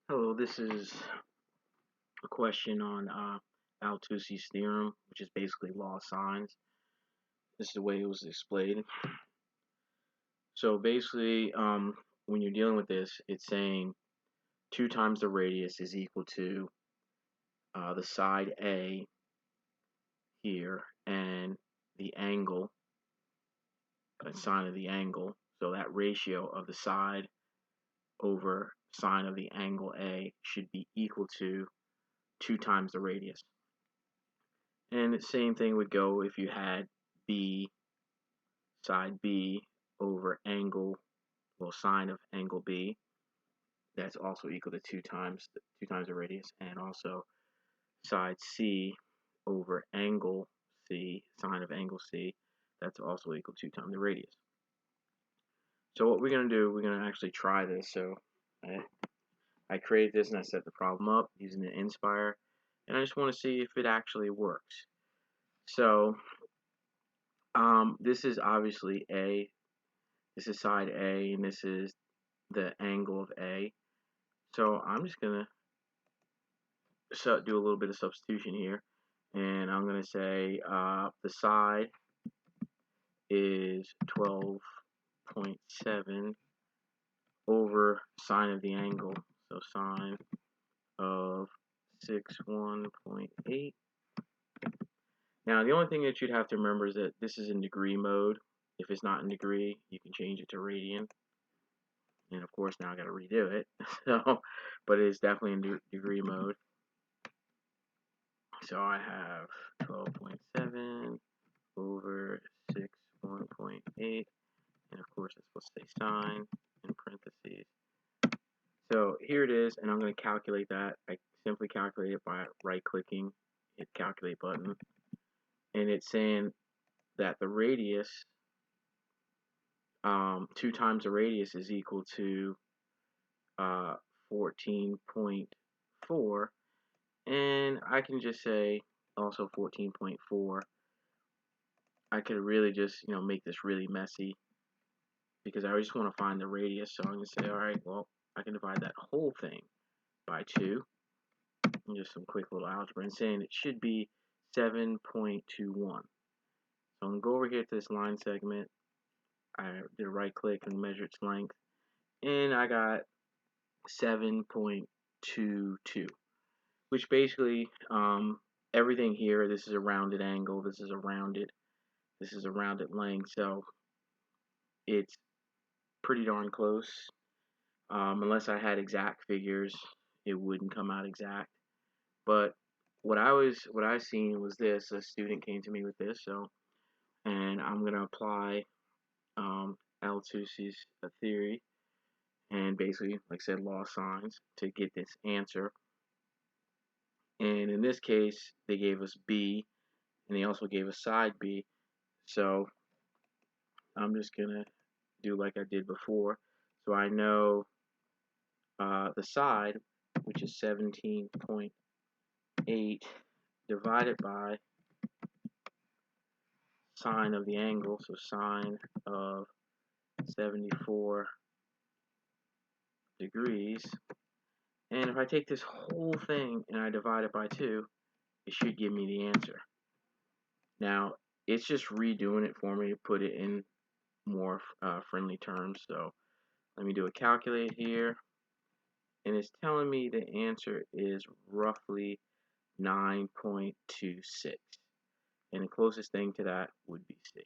Hello, this is a question on Tusi's theorem, which is basically law of sines. This is the way it was explained. So basically, when you're dealing with this, it's saying 2 times the radius is equal to the side A here and the angle, sine of the angle. So that ratio of the side over sine of the angle A should be equal to 2 times the radius. And the same thing would go if you had B, side B over angle, well, sine of angle B. That's also equal to 2 times the radius, and also side C over angle C, sine of angle C. That's also equal to 2 times the radius. So what we're going to do, we're going to actually try this. So I created this and I set the problem up using the Inspire, and I just want to see if it actually works. So this is obviously A. This is side A, and this is the angle of A. So I'm just going to do a little bit of substitution here. And I'm going to say the side is 12.7 over sine of the angle. So sine of 61.8. Now, the only thing that you'd have to remember is that this is in degree mode. If it's not in degree, you can change it to radian. And of course, now I got to redo it. So, but it is definitely in degree mode. So I have 12.7 over 61.8, and of course it's supposed to say sine in parentheses. So here it is, and I'm going to calculate that. I simply calculate it by right-clicking, hit calculate button, and it's saying that the radius, 2 times the radius is equal to 14.4, and I can just say also 14.4. I could really just, make this really messy because I just want to find the radius. So I'm going to say, all right, well, I can divide that whole thing by 2. And just some quick little algebra and saying it should be 7.21. So I'm going to go over here to this line segment. I did a right click and measure its length. And I got 7.22, which basically everything here, this is a rounded angle, this is a rounded length. So it's pretty darn close. Unless I had exact figures, it wouldn't come out exact. But what I seen was this. A student came to me with this, and I'm gonna apply Tusi's theory, and basically, like I said, law of sines to get this answer. And in this case, they gave us B, and they also gave us side B. So I'm just gonna do like I did before. So I know the side, which is 17.8, divided by sine of the angle, so sine of 74 degrees. And if I take this whole thing and I divide it by 2, it should give me the answer. Now, it's just redoing it for me to put it in more friendly terms. So let me do a calculate here. And it's telling me the answer is roughly 9.26. And the closest thing to that would be C.